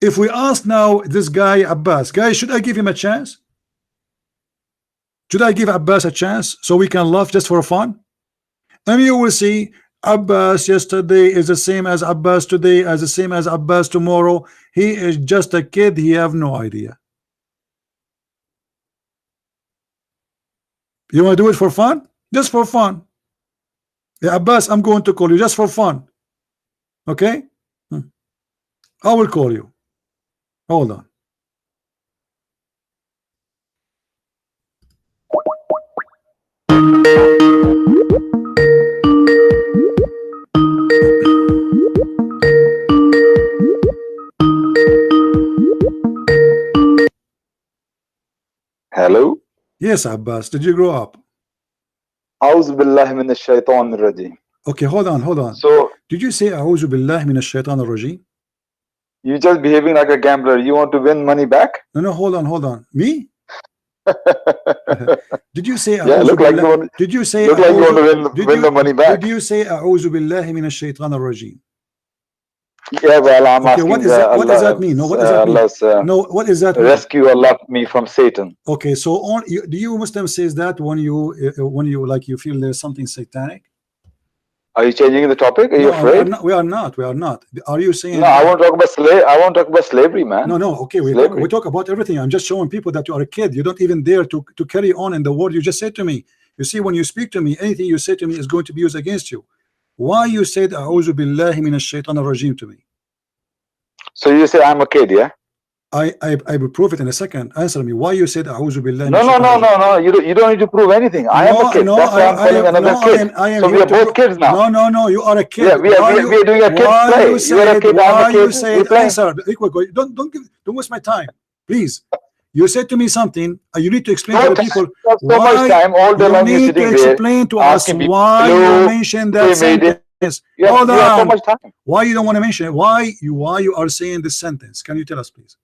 If we ask now this guy Abbas, guys, should I give him a chance? Should I give Abbas a chance so we can laugh just for fun? And you will see Abbas yesterday is the same as Abbas today, as the same as Abbas tomorrow. He is just a kid. He have no idea. You want to do it for fun? Just for fun. Yeah, Abbas, I'm going to call you just for fun. Okay? I will call you. Hold on. Hello? Yes, Abbas. Did you grow up? A'udhu billahi minash shaitanir rajim. Okay, hold on. So, did you say A'udhu billahi minash shaitanir rajim? you just behaving like a gambler. You want to win money back? No, hold on. Me? Did you say yeah, look like you want, did you say look like you want to win the money back? Did you say A'udhu billahi minash shaitanir rajim? Yeah, well, I'm okay, asking what does that mean? No, what does that mean? No, what is that? Rescue Allah me from Satan. Okay, so do you Muslims says that when you like you feel there's something satanic? Are you changing the topic? Are you afraid? We are not. Are you saying? No, I won't talk about I won't talk about slavery, man. No. Okay, we talk about everything. I'm just showing people that you are a kid. You don't even dare to carry on in the word you just said to me. You see, when you speak to me, anything you say to me is going to be used against you. Why you said A'udhu billahi minash shaitanir rajim to me? So you say I'm a kid, yeah? I will prove it in a second. Answer me. Why you said A'udhu billahi? No. You don't need to prove anything. I am a kid. No, that's why I'm calling another kid. So we are both kids now. No. You are a kid. Yeah, we are doing a kid play. You are a kid. I'm a kid. You said answer. Don't waste my time, please. You said to me something. You need to explain to the people. So much time. All day long you're sitting there. You need to explain to us why you mentioned that sentence. Hold on. So much time. Why you don't want to mention it? Why you are saying this sentence? Can you tell us, please?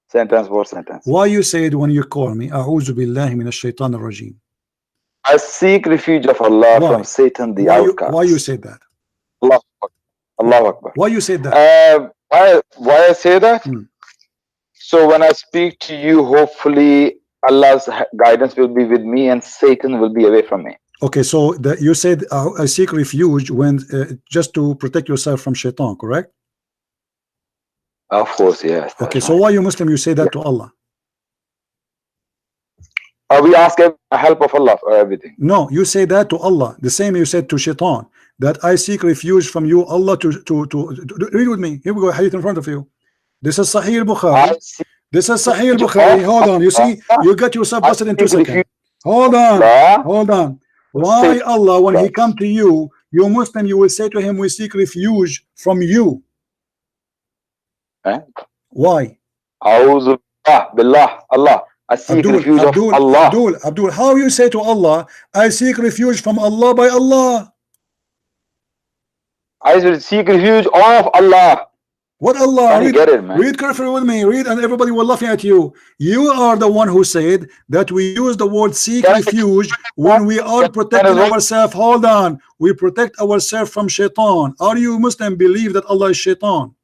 Sentence, what sentence? Why you said when you call me, A'udhu billahi minash shaitanir rajim? I seek refuge of Allah from Satan, the outcast. Why you said that? Allah Akbar. Why you said that? Why I say that? So when I speak to you, hopefully Allah's guidance will be with me and Satan will be away from me. Okay, so you said I seek refuge when just to protect yourself from shaitan, correct? Of course, yes. Okay, so why you Muslim you say that to Allah? We ask help of Allah for everything. No, you say that to Allah. The same you said to shaitan, that I seek refuge from you, Allah, to read with me. Here we go, hadith in front of you. This is Sahih al-Bukhari. This is Sahih al-Bukhari. Hold on, you see, you got yourself busted in 2 seconds. Hold on. Why Allah, when he come to you, you Muslim, you will say to him, we seek refuge from you. Why? A'udhu billah, Allah. I seek refuge of Allah. Abdul, how you say to Allah, I seek refuge from Allah by Allah? I seek refuge of Allah. What Allah? Read, get it, man. Read carefully with me. Read, and everybody will laughing at you. You are the one who said that we use the word seek refuge when we are protecting ourselves. Hold on. We protect ourselves from shaitan. Are you Muslim believe that Allah is shaitan?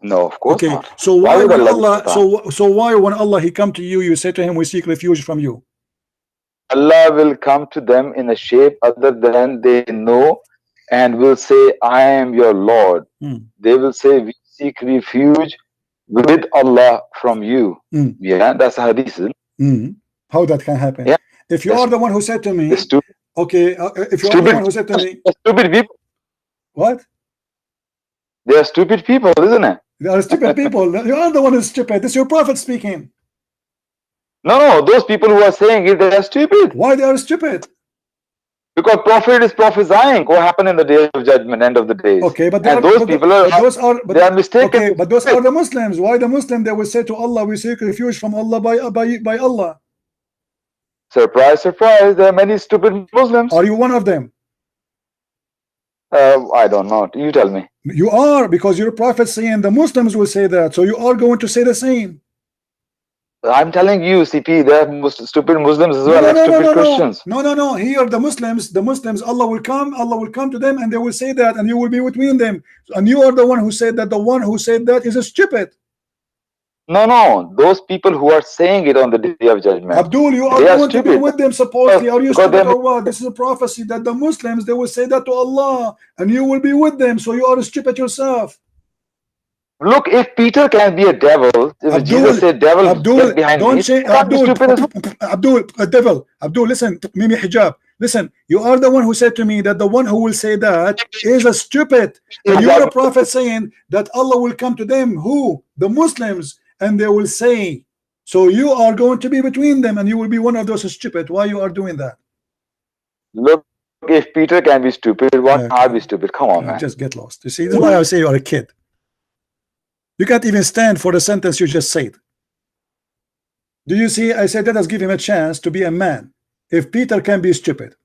No, of course not. So why when Allah so why when Allah he come to you, you say to him, we seek refuge from you? Allah will come to them in a shape other than they know and will say, I am your Lord. They will say, we seek refuge with Allah from you. Yeah, that's a hadith. How that can happen? Yeah. If you are the one who said to me, okay, if you are the one who said to me, stupid people. What? They are stupid people, isn't it? They are stupid people. You are the one who's stupid. This is your prophet speaking. No, those people who are saying it, they are stupid. Why they are stupid? Because prophet is prophesying what happened in the day of judgment, end of the days. Okay, but those people are mistaken. Okay, but those are the Muslims. Why the Muslim they will say to Allah, we seek refuge from Allah by Allah? Surprise, surprise! There are many stupid Muslims. Are you one of them? I don't know. You tell me. You are, because your prophet saying the Muslims will say that, so you are going to say the same. I'm telling you, CP, there are stupid Muslims as well, like stupid Christians. No. Here the Muslims, Allah will come to them and they will say that, and you will be between them. And you are the one who said that. The one who said that is a stupid. No, those people who are saying it on the day of judgment. Abdul, you are going to be with them supposedly. Are you stupid or what? This is a prophecy that the Muslims, they will say that to Allah, and you will be with them. So you are stupid yourself. Look, if Peter can be a devil, if Jesus said devil, Abdul, behind don't me, say Abdul, a devil. Abdul, listen, Mimi Hijab. Listen, you are the one who said to me that the one who will say that is a stupid. And you are a prophet saying that Allah will come to them, who? The Muslims, and they will say, so you are going to be between them and you will be one of those stupid. Why you are doing that? Look, if Peter can be stupid, why can't I be stupid? Come on, man. Just get lost. You see, this is why I say you are a kid. You can't even stand for the sentence you just said. Do you see? I said, let us give him a chance to be a man. If Peter can be stupid.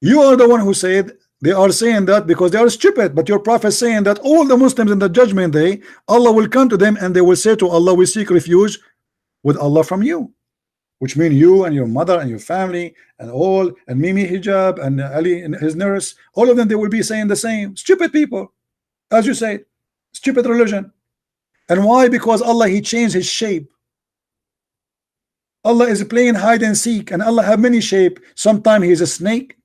You are the one who said they are saying that because they are stupid, but your prophet is saying that all the Muslims in the judgment day, Allah will come to them and they will say to Allah, we seek refuge with Allah from you. Which means you and your mother and your family and all, and Mimi Hijab and Ali and his nurse, all of them, they will be saying the same. Stupid people, as you say, stupid religion. And why? Because Allah, he changed his shape. Allah is playing hide and seek, and Allah have many shape. Sometimes he's a snake,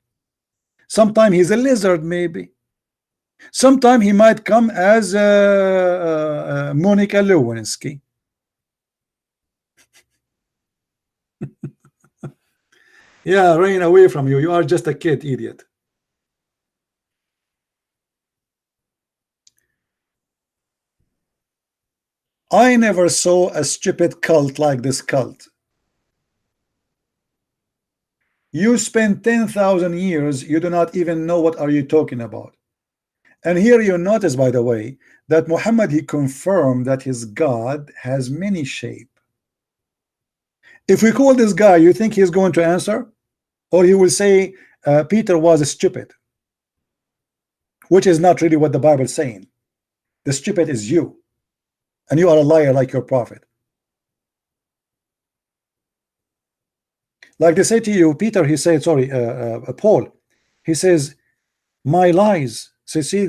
sometimes he's a lizard, maybe. Sometimes he might come as Monica Lewinsky. Yeah, rain away from you. You are just a kid, idiot. I never saw a stupid cult like this cult. You spend 10,000 years, you do not even know what are you talking about. And here you notice, by the way, that Muhammad, he confirmed that his God has many shape. If we call this guy, you think he's going to answer? Or he will say Peter was stupid, which is not really what the Bible is saying. The stupid is you, and you are a liar like your prophet. Like they say to you, Peter, he said, sorry, Paul, he says, my lies. So see,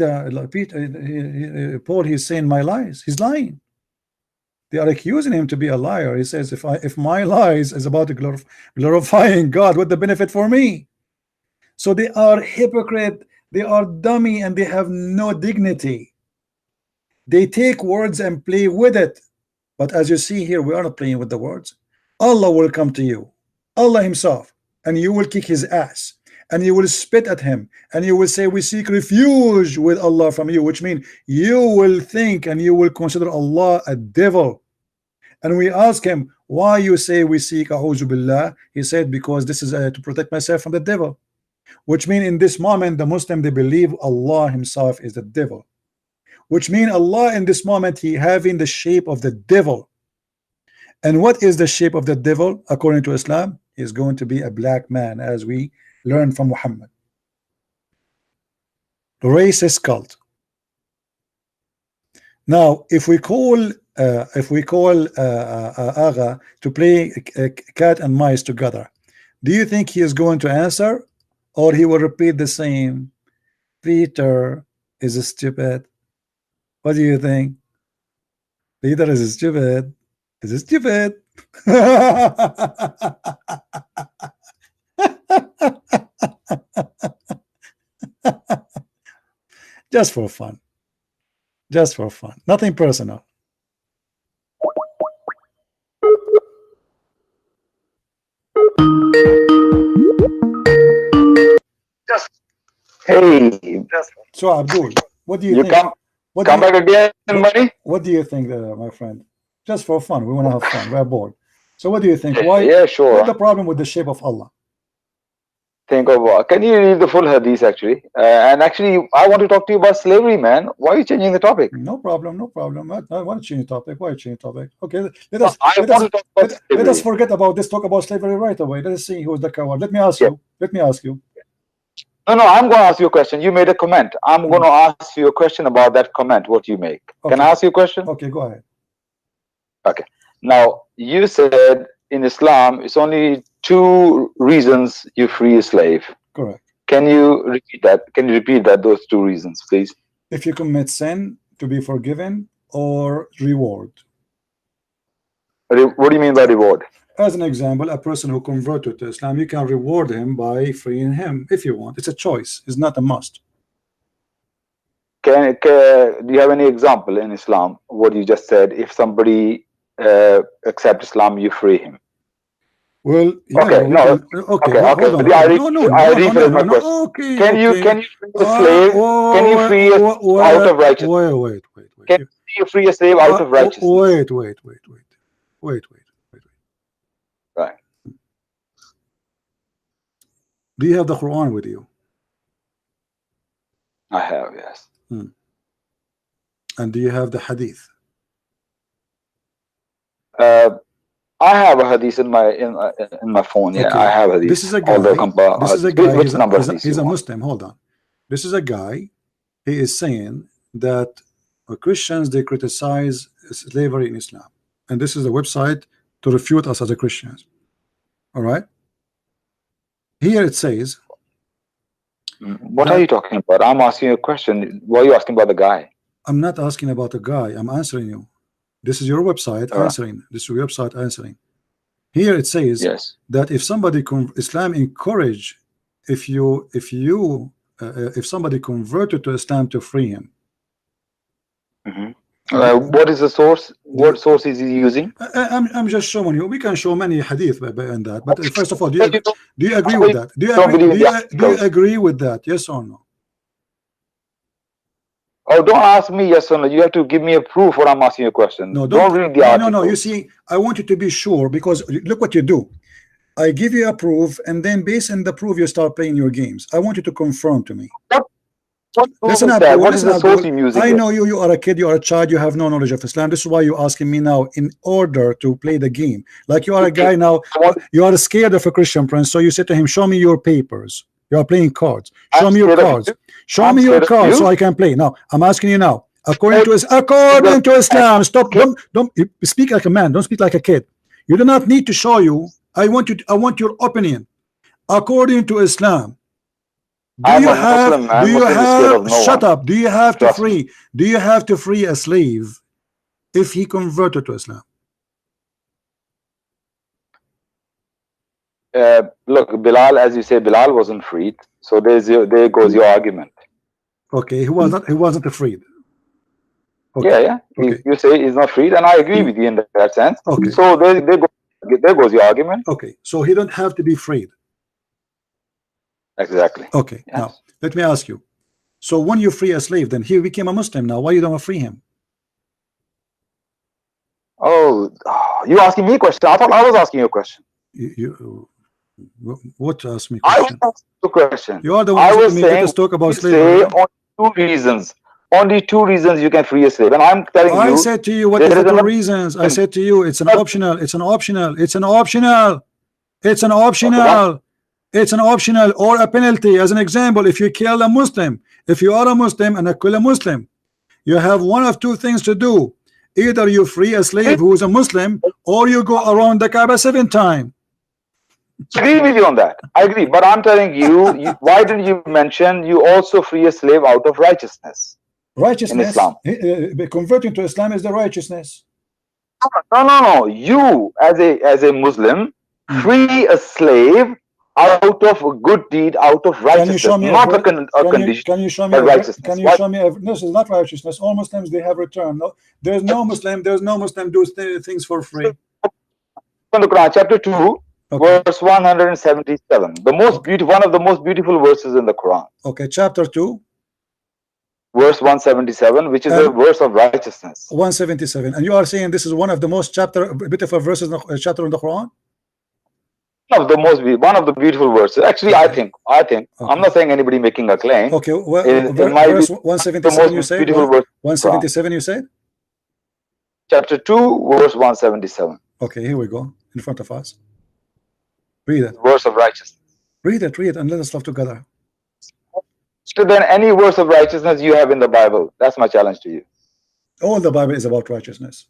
Peter, Paul, he's saying my lies. He's lying. They are accusing him to be a liar. He says, if my lies is about glorifying God, what the benefit for me? So they are hypocrite, they are dummy, and they have no dignity. They take words and play with it. But as you see here, we are not playing with the words. Allah will come to you, Allah himself, and you will kick his ass, and you will spit at him, and you will say, we seek refuge with Allah from you, which means you will think and you will consider Allah a devil. And we ask him, why you say we seek a'udhu billah? He said, because this is to protect myself from the devil. Which means in this moment, the Muslim, they believe Allah himself is the devil. Which means Allah in this moment, he having the shape of the devil. And what is the shape of the devil according to Islam? He is going to be a black man, as we learn from Muhammad. Racist cult. Now, if we call Aga to play cat and mice together, do you think he is going to answer, or he will repeat the same? Peter is stupid. What do you think? Peter is stupid. Is stupid. Just for fun. Just for fun. Nothing personal. Hey. So Abdul, what do you think? Come back again, buddy. What do you think, my friend? Just for fun. We want to have fun. We're bored. So what do you think? Why? Yeah, sure. What's the problem with the shape of Allah? Think of can you read the full hadith actually? And actually, I want to talk to you about slavery, man. Why are you changing the topic? No problem, no problem. I want to change the topic. Why change the topic? Okay, let us forget about this. Talk about slavery right away. Let us see who's the coward. Let me ask you. No, I'm going to ask you a question. You made a comment. I'm going to ask you a question about that comment, what you make. Okay. Can I ask you a question? Okay, go ahead. Okay. Now, you said in Islam, it's only 2 reasons you free a slave. Correct. Can you repeat that? Can you repeat that, those 2 reasons, please? If you commit sin, to be forgiven, or reward. What do you mean by reward? As an example, a person who converted to Islam, you can reward him by freeing him if you want. It's a choice. It's not a must. Do you have any example in Islam, what you just said? If somebody accepts Islam, you free him. Well, yeah, okay, well, no, okay, okay, well, okay. hold on. I No, rephrase my question. okay, Can you free a slave? Can you free a slave out of righteousness? Wait. Can you free a slave out of righteousness? Wait. Right. Do you have the Quran with you? I have, yes. And do you have the Hadith? I have a hadith in my phone. Yeah, okay. I have a hadith. This is a guy. Which number he's a Muslim. Hold on. This is a guy. He is saying that Christians, they criticize slavery in Islam, and this is a website to refute us as a Christians. All right. Here it says. What are you talking about? I'm asking you a question. Why are you asking about the guy? I'm not asking about the guy. I'm answering you. This is your website answering. This is your website answering. Here it says that if somebody Islam encourage, if somebody converted to Islam, to free him. What is the source? What source is he using? I'm just showing you. We can show many hadith on that. But first of all, do you agree with that? Do you agree with that? Yes or no? Oh, don't ask me yes or no. You have to give me a proof what I'm asking you a question. No, don't read the article. No. You see, I want you to be sure, because look what you do. I give you a proof, and then based on the proof, you start playing your games. I want you to confirm to me. Listen up. What is the source you're using? I know you are a kid, you are a child, you have no knowledge of Islam. This is why you're asking me now in order to play the game. Like you are a guy now, you are scared of a Christian prince, so you say to him, show me your papers. You are playing cards. Show me your cards. Show me your cards so I can play. Now, I'm asking you now, according to Islam, stop, don't speak like a man, don't speak like a kid. You do not need to show you. I want your opinion. According to Islam, do you have shut up? Do you have to free a slave if he converted to Islam? Look, Bilal, as you say, Bilal wasn't freed. So there goes your argument. Okay, he wasn't freed. Okay. Yeah. Okay. You say he's not freed, and I agree with you in that sense. Okay. So there goes your argument. Okay. So he don't have to be freed. Exactly. Okay. Yes. Now let me ask you. So when you free a slave, then he became a Muslim. Now why you don't free him? Oh, you asking me a question? I thought I was asking you a question. What asked me question? I was asking you a question. You are the one who made us talk about slavery. Only two reasons you can free a slave, and I'm telling you. I said to you, what is the 2 reasons? I said to you, it's an optional. It's an optional. It's an optional. It's an optional. It's an optional or a penalty. As an example, if you kill a Muslim, if you are a Muslim and kill a Muslim, you have one of 2 things to do. Either you free a slave who is a Muslim, or you go around the Kaaba 7 times. I agree with you on that. I agree, but I'm telling you, why didn't you mention you also free a slave out of righteousness? Righteousness. In Islam. Converting to Islam is the righteousness. No. You as a Muslim free a slave out of a good deed, out of righteousness, not a condition. Can you show me this is not righteousness. All Muslims, they have returned. No, there's no Muslim do things for free. From the Quran, chapter 2, verse 177. One of the most beautiful verses in the Quran. Okay, chapter 2. Verse 177, which is a verse of righteousness. 177, and you are saying this is one of the most beautiful verses in the chapter in the Quran. One of the beautiful verses. Actually, okay. I think. Okay. I'm not saying anybody making a claim. Okay, well, verse 177 you said? 177 you said? Chapter 2, verse 177. Okay, here we go, in front of us. Read it. Verse of righteousness. Read it, and let us love together. than any verse of righteousness you have in the Bible. That's my challenge to you. All the Bible is about righteousness.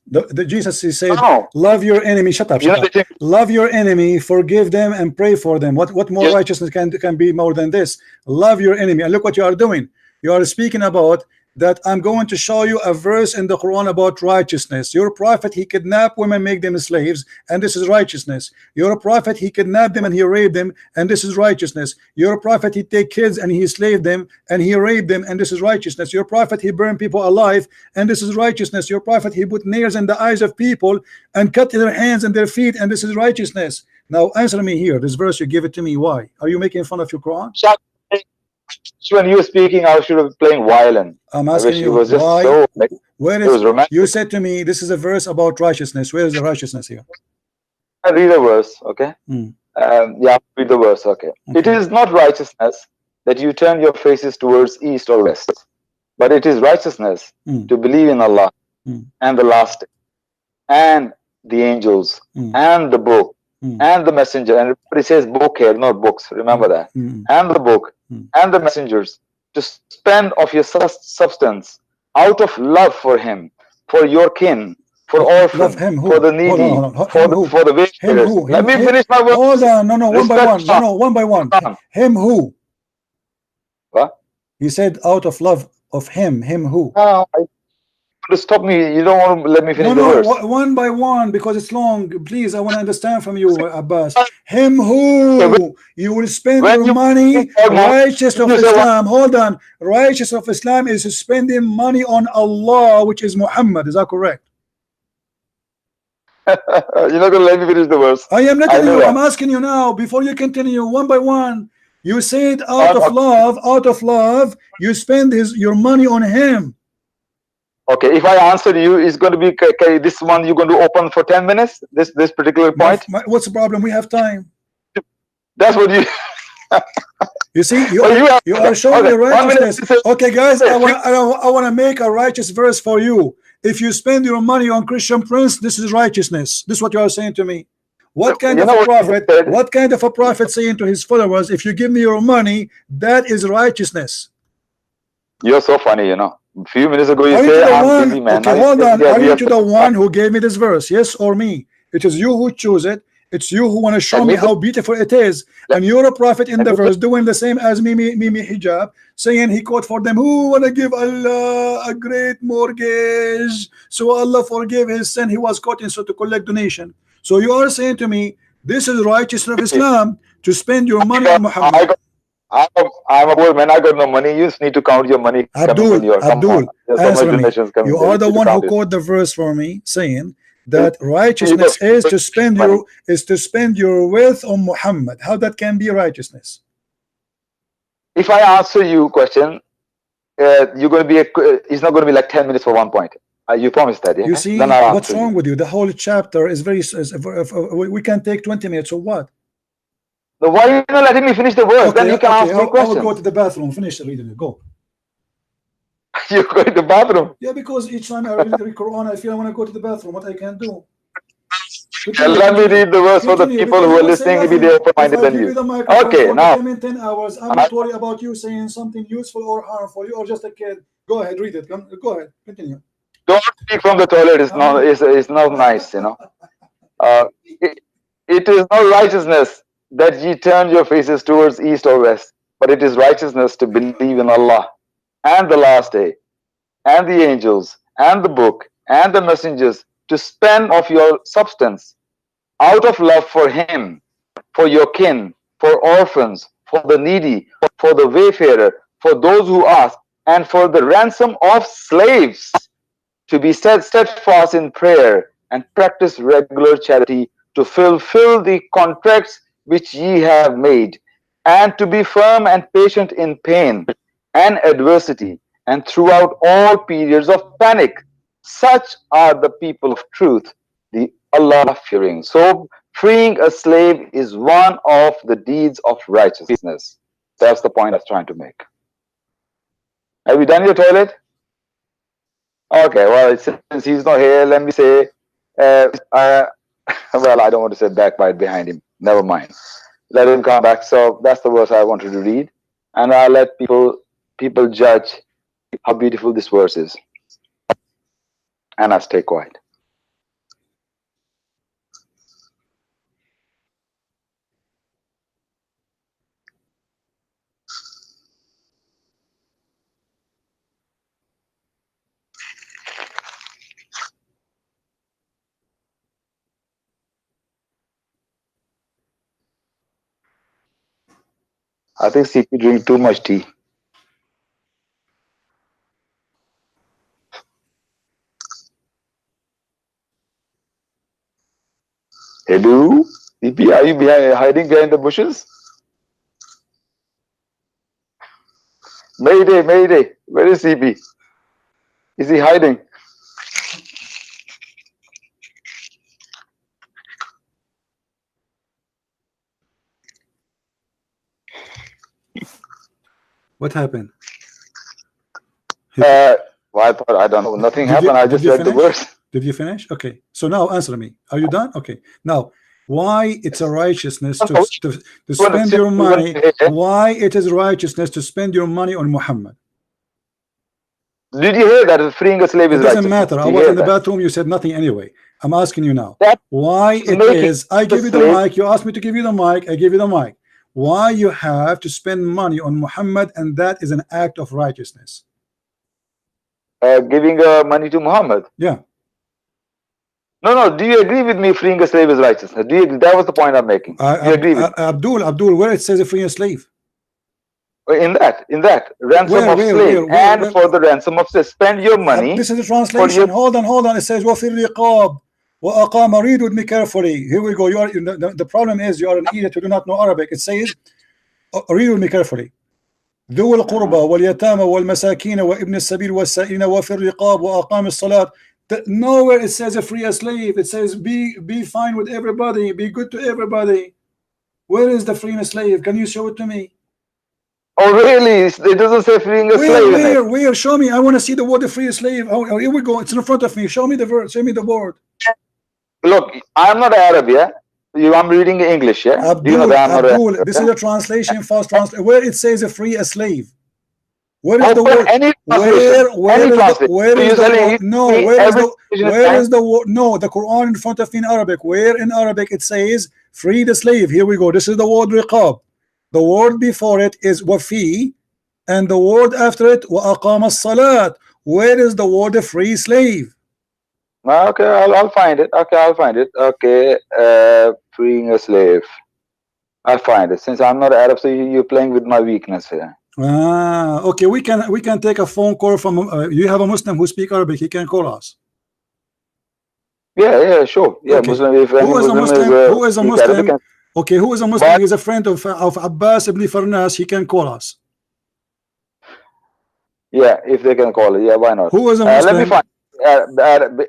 Jesus, he said, love your enemy. Shut up, shut up. Love your enemy, forgive them, and pray for them. What more righteousness can be more than this? Love your enemy. And look what you are doing. You are speaking about that I'm going to show you a verse in the Quran about righteousness. Your prophet, he kidnapped women, make them slaves, and this is righteousness. Your prophet, he kidnapped them and he raped them, and this is righteousness. Your prophet, he take kids and he slaved them and he raped them, and this is righteousness. Your prophet, he burned people alive, and this is righteousness. Your prophet, he put nails in the eyes of people and cut their hands and their feet, and this is righteousness. Now answer me here, this verse, you give it to me, why? Are you making fun of your Quran? When you were speaking, I should have playing violin. I'm asking you why. So, where is you said to me this is a verse about righteousness? Where is the righteousness here? I read a verse, okay? Yeah, read the verse, okay. It is not righteousness that you turn your faces towards east or west, but it is righteousness to believe in Allah and the last day, and the angels, and the book, and the messenger. And everybody says book here, not books. Remember that. And the book, and the messengers, to spend of your substance out of love for him, for your kin, for orphans, for the needy, for the wayfarers. Let me finish my word. Hold on, no, one by one. No, one by one. Him who? What? You said out of love of him. Him who? To stop me, you don't want to let me finish the verse. One by one, because it's long. Please, I want to understand from you, Abbas. Him who you will spend your money, righteous of Islam. Hold on, righteous of Islam is spending money on Allah, which is Muhammad. Is that correct? You're not going to let me finish the verse. I am letting you. I'm asking you now. Before you continue, one by one. You said out of love, you spend your money on him. Okay, if I answer you, it's going to be okay, this one you're going to open for 10 minutes, this particular point. What's the problem? We have time. That's what you you see, you are showing me righteousness. Okay, guys, I want to make a righteous verse for you. If you spend your money on Christian prince, this is righteousness. This is what you are saying to me. What kind of a prophet? What kind of a prophet saying to his followers, if you give me your money, that is righteousness? You're so funny, you know. A few minutes ago you said I'm busy, man. Okay, hold on. Are you the one who gave me this verse? Yes or me? It is you who choose it. It's you who want to show me how beautiful it is. And you're a prophet in the verse doing the same as Mimi Hijab, saying he quote for them, who want to give Allah a great mortgage so Allah forgive his sin. He was quoting so to collect donation. So you are saying to me, this is righteousness of Islam, to spend your money on Muhammad. I'm a poor man. I got no money. You just need to count your money. Abdul, answer me. You are the one who quote the verse for me, saying that righteousness is to spend your wealth on Muhammad. How that can be righteousness? If I answer you a question, you're going to be it's not going to be like 10 minutes for one point. You promised that. Yeah? You see, what's wrong with you? The whole chapter is very. We can take 20 minutes or what? So why are you not letting me finish the verse? Then you can ask me questions. I will go to the bathroom. Finish reading it. Go. You're going to the bathroom? Yeah, because each time I read the Quran, I feel I want to go to the bathroom. What I can do? Let me read the verse for the people who are listening. Maybe they're open-minded than you. Okay, now. In 10 hours, I'm not worried about you saying something useful or harmful. You are just a kid. Go ahead, read it. Go ahead, continue. Don't speak from the toilet. It's not nice, you know. It is not righteousness that ye turn your faces towards east or west, but it is righteousness to believe in Allah and the last day, and the angels, and the book, and the messengers, to spend of your substance out of love for him, for your kin, for orphans, for the needy, for the wayfarer, for those who ask, and for the ransom of slaves, to be steadfast in prayer and practice regular charity, to fulfill the contracts which ye have made, and to be firm and patient in pain and adversity, and throughout all periods of panic. Such are the people of truth, the Allah-fearing. So freeing a slave is one of the deeds of righteousness. That's the point I was trying to make. Have you done your toilet? Okay, well, since he's not here, let me say, well, I don't want to say backbite behind him. Never mind. Let him come back. So that's the verse I wanted to read. And I'll let people people judge how beautiful this verse is. And I stay quiet. I think CP drink too much tea. Hello, CP, are you hiding behind the bushes? Mayday, Mayday, where is CP? Is he hiding? What happened? I thought, I don't know, nothing happened. I just read the verse. Did you finish? Okay, so now answer me. Are you done? Okay, now why it's a righteousness to spend your money? Why it is righteousness to spend your money on Muhammad? Did you hear that freeing a slave is righteous? It doesn't matter. I was in the bathroom. You said nothing anyway. I'm asking you now. Why it is? I give you the mic. You asked me to give you the mic. I give you the mic. Why you have to spend money on Muhammad, and that is an act of righteousness? Giving money to Muhammad. Yeah. No. Do you agree with me? Freeing a slave is righteousness. Do you agree? That was the point I'm making. Do you agree with Abdul, where it says free a slave? In that ransom of slave, and for the ransom of slave, spend your money. This is the translation. Hold on. It says وَفِي الرِّقَابِ وَأَقَامَ. Read with me carefully. Here we go. You are the problem is you are an idiot who do not know Arabic. It says, read with me carefully. ذو القربى واليتامى والمساكين وابن السبيل والسائلين وفي الرقاب وأقام الصلاة. Nowhere it says a free a slave. It says be fine with everybody, be good to everybody. Where is the freeing a slave? Can you show it to me? Oh really? It doesn't say freeing a slave. Where? Show me. I want to see the word free a slave. Oh, here we go. It's in front of me. Show me the verse. Show me the word. Look, I'm not Arab, yeah. I'm reading English, yeah. Abdul, you know that I'm Abdul, not this is a translation, fast translation. Where it says a free a slave. Where is the word? Where is the word? No, the Quran in front of me in Arabic. Where in Arabic it says free the slave? Here we go. This is the word riqab. The word before it is wafi, and the word after it wa aqama as-salat. Where is the word free slave? Okay, I'll find it. Okay, I'll find it. Okay, freeing a slave. I'll find it. Since I'm not Arab, so you're playing with my weakness here. Okay, we can take a phone call from you have a Muslim who speak Arabic, he can call us. Yeah, sure. Yeah, okay. Muslim, if who is a Muslim? Who is a Muslim? Okay, who is a Muslim? He's a friend of Abbas ibn Farnas, he can call us. Yeah, if they can call it, yeah, why not? Who is a Muslim? Let me find.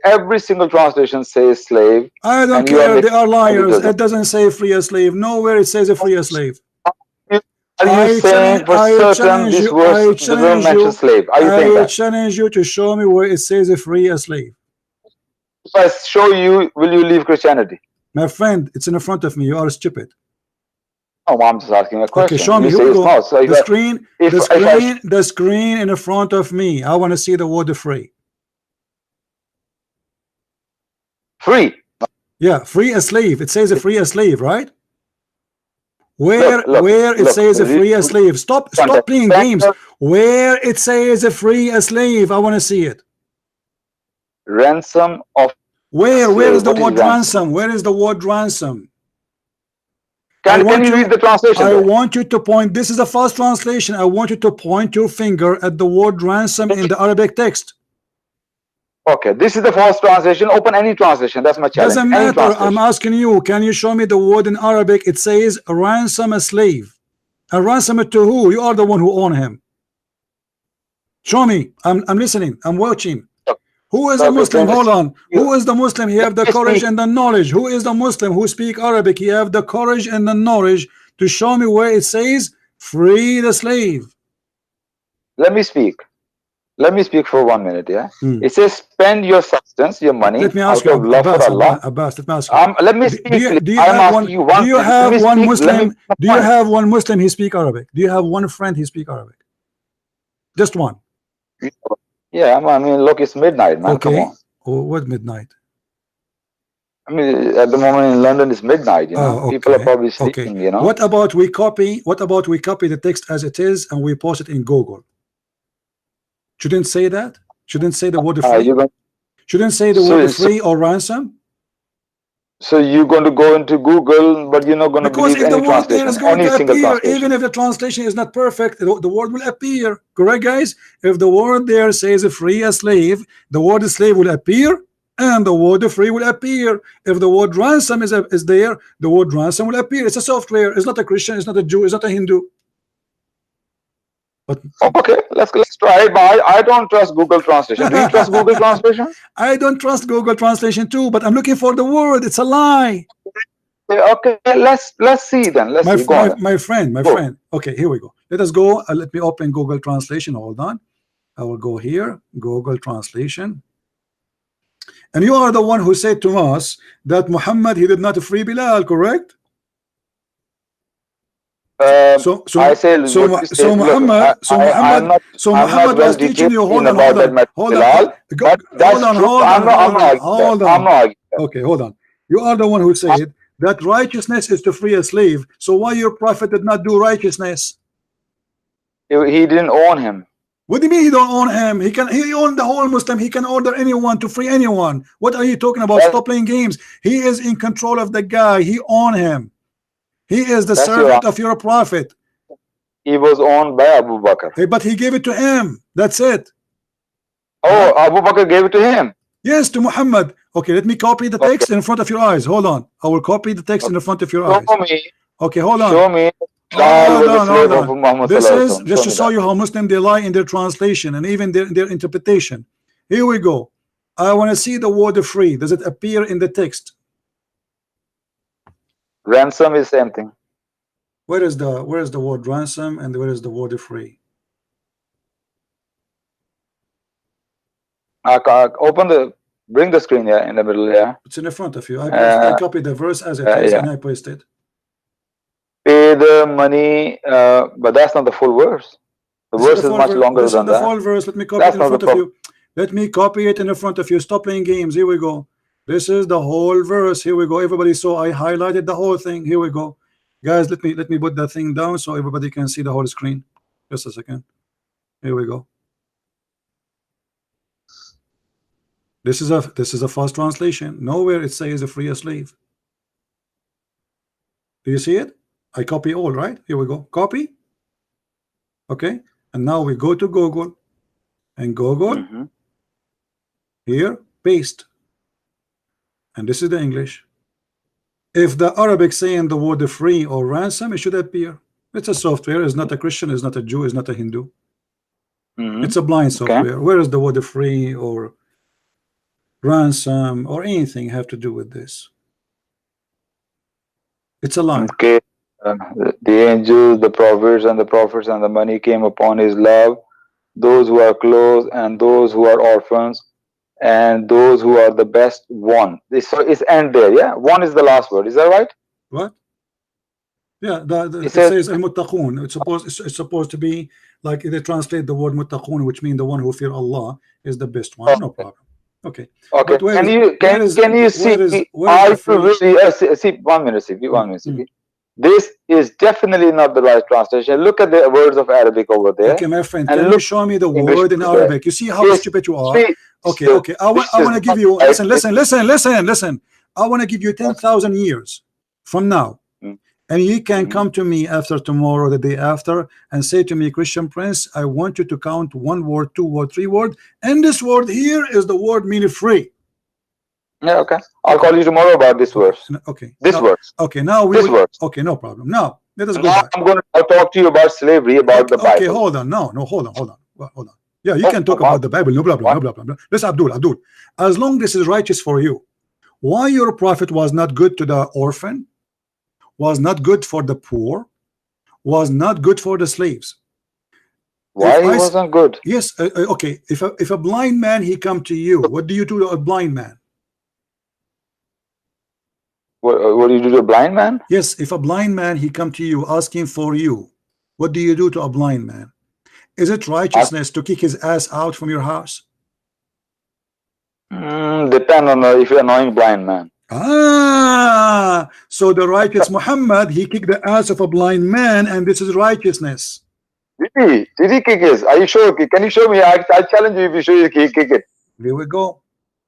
Every single translation says slave. I don't care, they are liars. It doesn't say free a slave. Nowhere it says a free a slave. Are you saying for certain this verse doesn't mention slave? Are you saying that? I challenge you to show me where it says a free a slave. If I show you, will you leave Christianity? My friend, it's in the front of me. You are stupid. Oh, I'm just asking a question. Okay, show me. Here we go. So the screen in the front of me. I want to see the word free. Free. Yeah, free a slave. It says a free a slave, right? Where it says a free a slave. Stop playing games. Where it says a free a slave. I want to see it. Ransom of. Where is the word ransom? Where is the word ransom? Can you read the translation? I want you to point. This is a fast translation. I want you to point your finger at the word ransom in the Arabic text. Okay, this is the first translation. Open any translation. That's my challenge. Doesn't matter. I'm asking you. Can you show me the word in Arabic? It says ransom a slave. And ransom it to who? You are the one who own him. Show me. I'm listening. I'm watching. Who is a Muslim? Hold on. Who is the Muslim? He have the courage and the knowledge. Who is the Muslim who speak Arabic? He have the courage and the knowledge to show me where it says free the slave. Let me speak. Let me speak for 1 minute, yeah. It says spend your substance, your money. Let me ask you, Abbas, let me ask you. Let me speak. Do you have one Muslim? Do you have one Muslim who speak Arabic? Do you have one friend who speak Arabic? Just one. Yeah, I mean, look, it's midnight, man. Okay. Come on. Oh, what midnight? I mean, at the moment in London, it's midnight. You know, okay. People are probably sleeping. Okay. You know. What about we copy the text as it is and we post it in Google? Shouldn't say that. Shouldn't say the word free. Shouldn't say the word free or ransom. So you're going to go into Google, but you're not going to believe if the any word there is translation, going any to single appear, translation. even if the translation is not perfect, the word will appear. Correct, guys? If the word there says free a slave, the word slave will appear, and the word free will appear. If the word ransom is there, the word ransom will appear. It's a software. It's not a Christian. It's not a Jew. It's not a Hindu. But okay, let's try it. But I don't trust Google Translation. Do you trust Google Translation? I don't trust Google Translation too, but I'm looking for the word. It's a lie. Okay, let's see then. Let's see. My friend. Okay, here we go. Let us go. Let me open Google Translation. Hold on. I will go here. Google Translation. And you are the one who said to us that Muhammad, he did not free Bilal, correct? So Muhammad was teaching you. Hold on. Okay, hold on. You are the one who said that righteousness is to free a slave. So why your prophet did not do righteousness? He didn't own him. What do you mean he don't own him? He owned the whole Muslim. He can order anyone to free anyone. What are you talking about? Stop playing games. He is in control of the guy. He own him. He is the servant of your prophet. He was owned by Abu Bakr. Hey, but he gave it to him. That's it. Oh, Abu Bakr gave it to him. Yes, to Muhammad. Okay, let me copy the text in front of your eyes. Hold on. I will copy the text in the front of your eyes. Okay, hold on. Show me. Hold on. This is just to show you how Muslim they lie in their translation and even their interpretation. Here we go. I want to see the word free. Does it appear in the text? Ransom is same thing. Where is the word ransom and where is the word free? Bring the screen here in the middle here. It's in the front of you. I copied the verse as it is and I pasted. Pay the money, but that's not the full verse. The verse is much longer than that. The full verse. Let me copy it in front of you. Let me copy it in the front of you. Stop playing games. Here we go. This is the whole verse. Here we go. Everybody saw I highlighted the whole thing. Here we go. Guys, let me put that thing down so everybody can see the whole screen. Just a second. Here we go. This is a false translation. Nowhere it says a free a slave. Do you see it? I copy all, right? Here we go. Copy. Okay. And now we go to Google and Google here paste. And this is the English. If the Arabic saying the word free or ransom, it should appear. It's a software. It's not a Christian. It's not a Jew. It's not a Hindu. It's a blind software. Where is the word free or ransom or anything have to do with this? It's a lie. Okay. The angels, the prophets, and the money came upon his love, those who are close and those who are orphans, and those who are the best one. So it's end there, yeah? One is the last word. Is that right? What? Yeah, it says al-muttaqun. It's supposed to be like they translate the word muttaqun, which means the one who fear Allah is the best one. No problem. Okay. Okay. Can you see? See 1 minute. See 1 minute. This is definitely not the right translation. Look at the words of Arabic over there. Okay, my friend, can you show me the word in Arabic? You see how stupid you are? Okay. I want to give you, listen. I want to give you 10,000 years from now. And you can come to me after tomorrow, the day after, and say to me, Christian Prince, I want you to count 1 word, 2 word, 3 word. And this word here is the word meaning free. Yeah, okay. I'll call you tomorrow about this verse. Okay. This verse. Okay, now we will, okay, no problem. Now let us go back. I'll talk to you about slavery, about the Bible. Okay, hold on. No, hold on. Yeah, you can talk about the Bible, no problem. Listen, Abdul. As long as this is righteous for you, why your prophet was not good to the orphan, was not good for the poor, was not good for the slaves. Why he wasn't good? Yes, okay. If a blind man he come to you, what do you do to a blind man? What do you do to a blind man? Yes, if a blind man he come to you asking for you, what do you do to a blind man? Is it righteousness to kick his ass out from your house? Depend on if you're annoying blind man. So the righteous Muhammad, he kicked the ass of a blind man, and this is righteousness. Did he kick his? Are you sure? Can you show me? I challenge you if you show you he kick it. Here we go.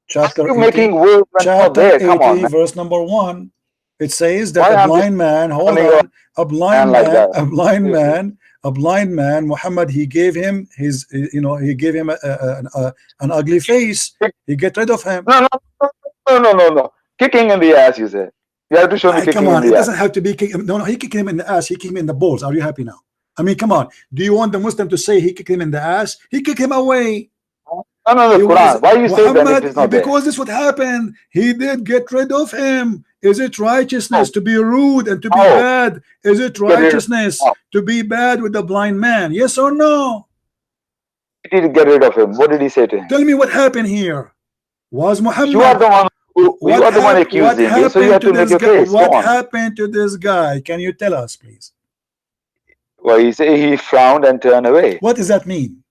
Chapter 80, making words chapter 80, Come on, verse number 1. It says that a blind man, hold on, a blind man, a blind man, Muhammad, he gave him his, he gave him an ugly face. He get rid of him. No. Kicking in the ass, you said. You have to show me kicking come on, in the it doesn't have to be kicking. No, he kicked him in the ass. He kicked him in the balls. Are you happy now? I mean, come on. Do you want the Muslim to say he kicked him in the ass? He kicked him away. No, Quran. Why you say that it is not because this is what happened. He did get rid of him. Is it righteousness to be rude and to be bad? Is it righteousness to be bad with the blind man? Yes or no? He did get rid of him. What did he say to him? Tell me what happened here. Was Muhammad? You are the one. You are the one accusing him. So you have to make your case. What happened to this guy? Can you tell us, please? Well, he said he frowned and turned away. What does that mean?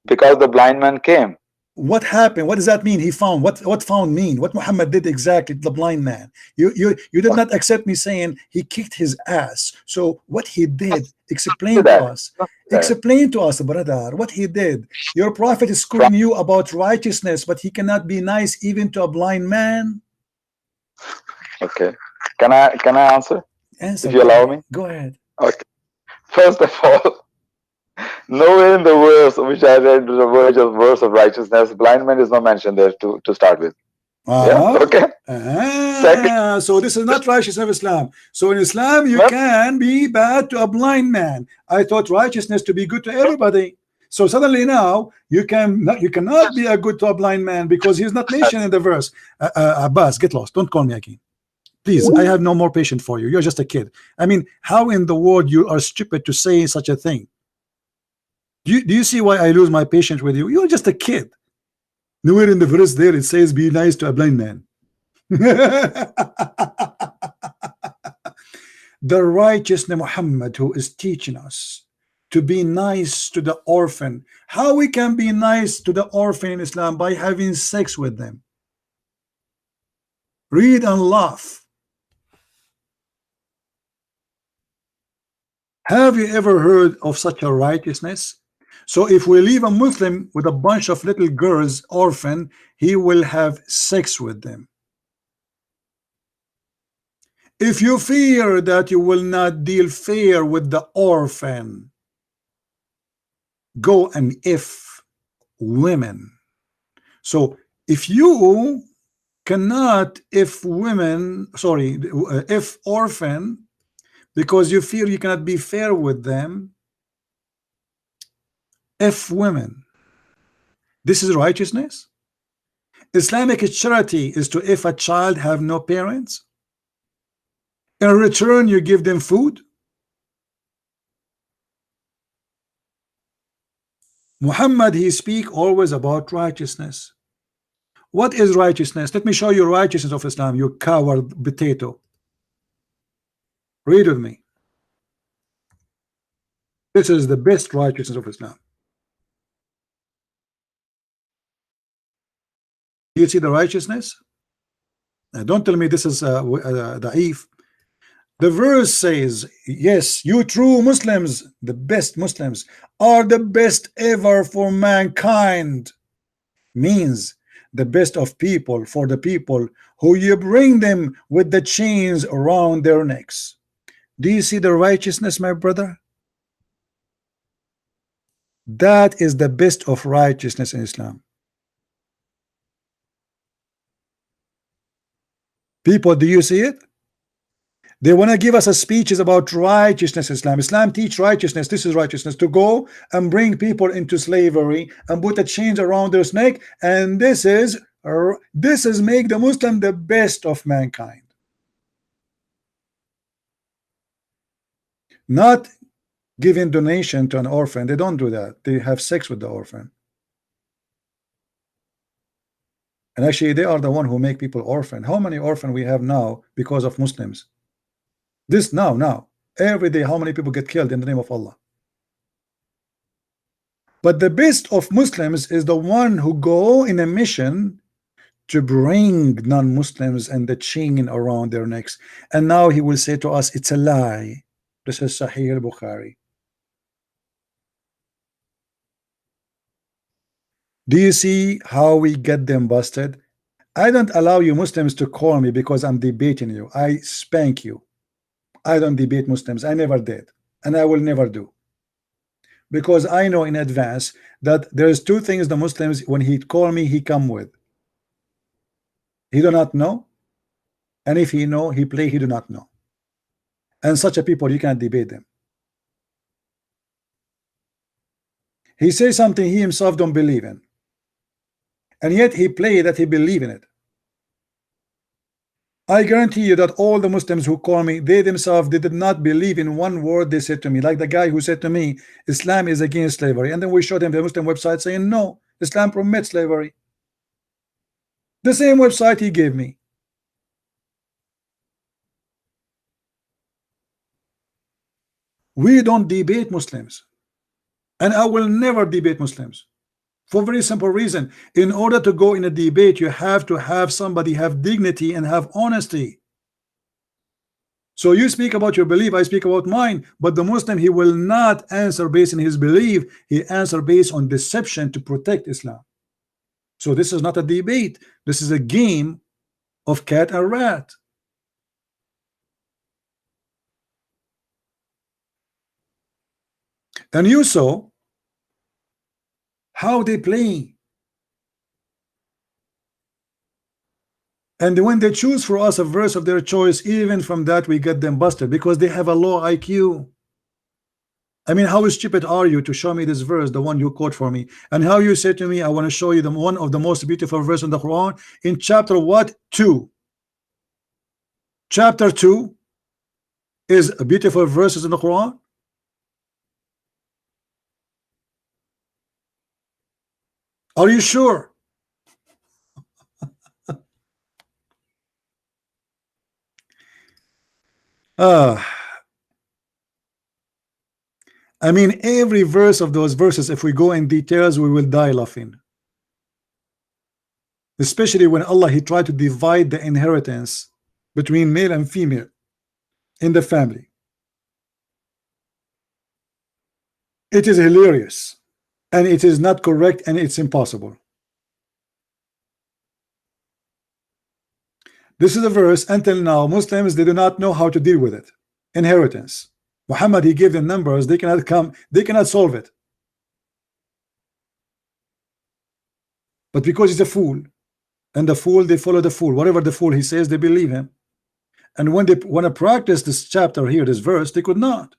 Because the blind man came. What happened? What does that mean? He found. What found mean? What Muhammad did exactly to the blind man? You did not accept me saying he kicked his ass. So what he did, explain to us. Explain to us, brother, what he did. Your prophet is schooling you about righteousness, but he cannot be nice even to a blind man. Okay. Can I answer? Answer. If you allow me. Go ahead. Okay. First of all, nowhere in the verse which I read the verse of righteousness, blind man is not mentioned there to start with. Yeah? Okay. Second, so this is not righteousness of Islam. So in Islam, you can be bad to a blind man. I thought righteousness to be good to everybody. So suddenly now you cannot be a good to a blind man because he's not mentioned in the verse. Abbas, get lost. Don't call me again. Please, I have no more patience for you. You're just a kid. I mean, how in the world you are stupid to say such a thing? Do you see why I lose my patience with you? You're just a kid. Nowhere in the verse there it says be nice to a blind man. The righteous Muhammad who is teaching us to be nice to the orphan. How we can be nice to the orphan in Islam? By having sex with them. Read and laugh. Have you ever heard of such a righteousness? So if we leave a Muslim with a bunch of little girls orphan, he will have sex with them. If you fear that you will not deal fair with the orphan, go and if women. So if you cannot if women, sorry, if orphan, because you fear you cannot be fair with them, if women. This is righteousness. Islamic charity is to if a child have no parents, in return you give them food. Muhammad, he speak always about righteousness. What is righteousness? Let me show you righteousness of Islam, you coward potato. Read with me. This is the best righteousness of Islam. Do you see the righteousness? Now, don't tell me this is da'if. The verse says, yes, you true Muslims, the best Muslims, are the best ever for mankind. Means the best of people for the people who you bring them with the chains around their necks. Do you see the righteousness, my brother? That is the best of righteousness in Islam. People, do you see it? They want to give us a speeches about righteousness. Islam teach righteousness. This is righteousness, to go and bring people into slavery and put a chains around their neck, and this is make the Muslim the best of mankind. Not giving donation to an orphan. They don't do that. They have sex with the orphan. And actually they are the one who make people orphan. How many orphan we have now because of Muslims? This now every day, how many people get killed in the name of Allah? But the best of Muslims is the one who go in a mission to bring non-Muslims and the chain around their necks. And now he will say to us, it's a lie. This is Sahih al-Bukhari. Do you see how we get them busted? I don't allow you Muslims to call me because I'm debating you. I spank you. I don't debate Muslims. I never did. And I will never do. Because I know in advance that there's two things the Muslims, when he call me, he come with. He do not know. And if he know, he play, he do not know. And such a people, you can't debate them. He says something he himself don't believe in. And yet he play that he believe in it. I guarantee you that all the Muslims who call me, they themselves, they did not believe in one word they said to me. Like the guy who said to me, Islam is against slavery. And then we showed him the Muslim website saying, no, Islam permits slavery. The same website he gave me. We don't debate Muslims. And I will never debate Muslims. For a very simple reason. In order to go in a debate, you have to have somebody have dignity and have honesty. So you speak about your belief, I speak about mine. But the Muslim, he will not answer based on his belief. He answer based on deception to protect Islam. So this is not a debate. This is a game of cat and rat. And you saw how they play. And when they choose for us a verse of their choice, even from that we get them busted because they have a low IQ. I mean, how stupid are you to show me this verse, the one you quote for me, and how you say to me, I want to show you the one of the most beautiful verse in the Quran in chapter what? 2. Chapter 2 is a beautiful verses in the Quran. Are you sure? I mean, every verse of those verses, if we go in details, we will die laughing. Especially when Allah, he tried to divide the inheritance between male and female in the family. It is hilarious, and it is not correct, and it's impossible. This is a verse. Until now, Muslims, they do not know how to deal with it. Inheritance. Muhammad, he gave them numbers. They cannot come. They cannot solve it. But because he's a fool, and the fool, they follow the fool. Whatever the fool he says, they believe him. And when they want to practice this chapter here, this verse, they could not.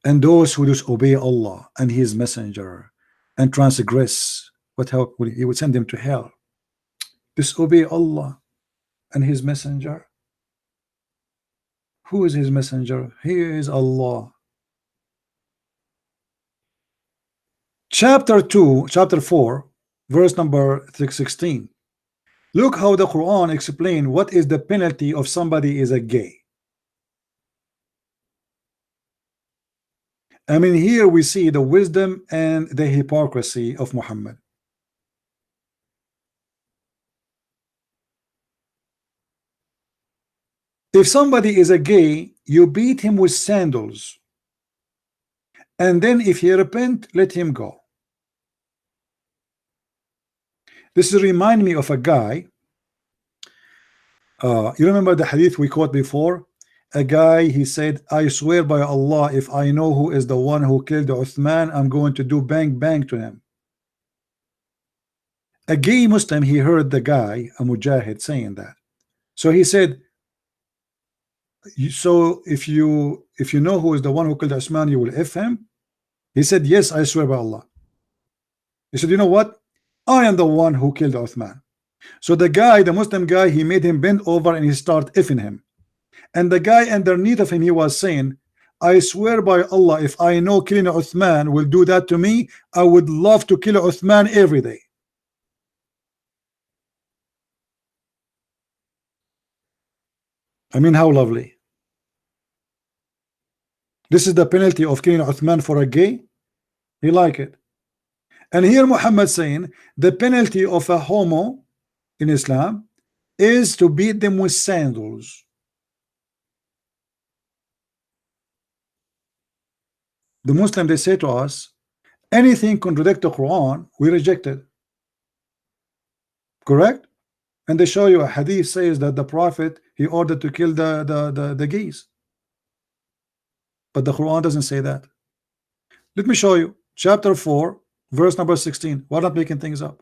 And those who disobey Allah and His Messenger and transgress, what help will He would send them to hell. Disobey Allah and His Messenger. Who is His Messenger? He is Allah. Chapter 2, chapter 4, verse number 16. Look how the Quran explains what is the penalty of somebody is a gay. I mean, here we see the wisdom and the hypocrisy of Muhammad. If somebody is a gay, you beat him with sandals. And then if he repent, let him go. This remind me of a guy. You remember the hadith we quote before? A guy, he said, I swear by Allah, if I know who is the one who killed Uthman, I'm going to do bang bang to him. A gay Muslim, he heard the guy, a mujahid, saying that. So he said, so if you know who is the one who killed Uthman, you will F him? He said, yes, I swear by Allah. He said, you know what? I am the one who killed Uthman. So the guy, the Muslim guy, he made him bend over and he started effing him. And the guy underneath of him, he was saying, I swear by Allah, if I know killing Uthman will do that to me, I would love to kill Uthman every day. I mean, how lovely. This is the penalty of killing Uthman for a gay. He like it. And here Muhammad saying the penalty of a homo in Islam is to beat them with sandals. The Muslim, they say to us, anything contradict the Quran, we reject it. Correct? And they show you a hadith says that the Prophet, he ordered to kill the gays. But the Quran doesn't say that. Let me show you. Chapter 4, verse number 16. We're not making things up.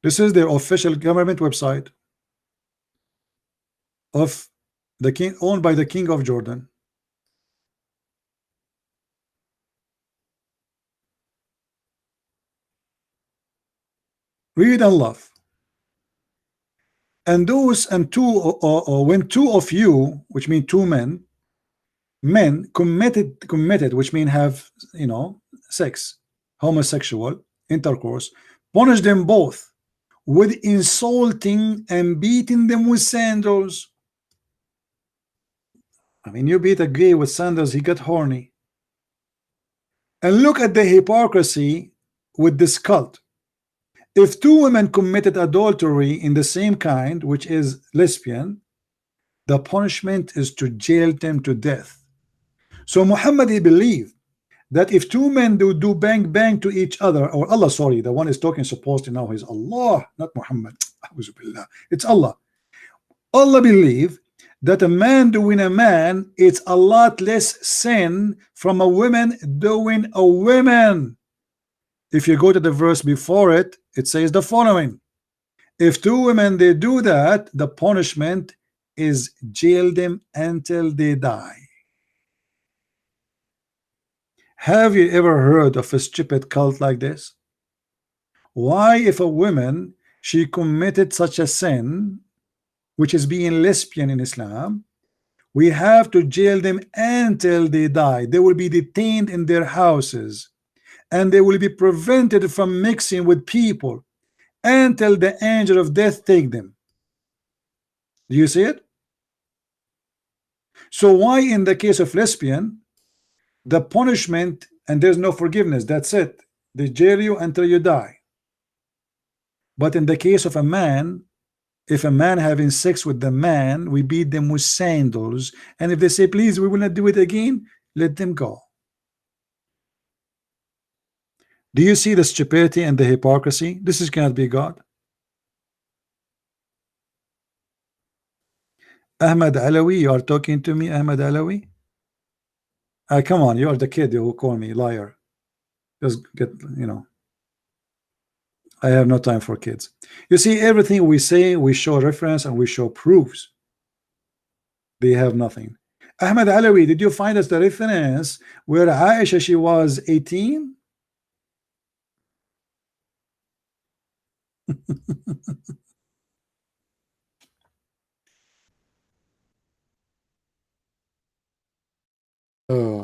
This is their official government website of the king, owned by the king of Jordan. Read and laugh. And those and two, when two of you, which mean two men committed, which mean have, you know, sex, homosexual intercourse, punish them both with insulting and beating them with sandals. I mean, you beat a gay with sandals, he got horny. And look at the hypocrisy with this cult. If two women committed adultery in the same kind, which is lesbian, the punishment is to jail them to death. So Muhammad, he believed that if two men do bang bang to each other, or Allah, sorry, the one is talking supposed to now is Allah, not Muhammad. It's Allah. Allah believe that a man doing a man, it's a lot less sin from a woman doing a woman. If you go to the verse before it, it says the following: if two women they do that, the punishment is jail them until they die. Have you ever heard of a stupid cult like this? Why, if a woman she committed such a sin, which is being lesbian in Islam, we have to jail them until they die? They will be detained in their houses, and they will be prevented from mixing with people until the angel of death take them. Do you see it? So why in the case of lesbian, the punishment and there's no forgiveness, that's it, they jail you until you die. But in the case of a man, if a man having sex with the man, we beat them with sandals, and if they say please we will not do it again, let them go. Do you see the stupidity and the hypocrisy? This is cannot be God. Ahmad Alawi, you are talking to me, Ahmad Alawi? Come on, you are the kid who call me liar. Just get, you know, I have no time for kids. You see, everything we say, we show reference and we show proofs. They have nothing. Ahmad Alawi, did you find us the reference where Aisha, she was 18? Oh.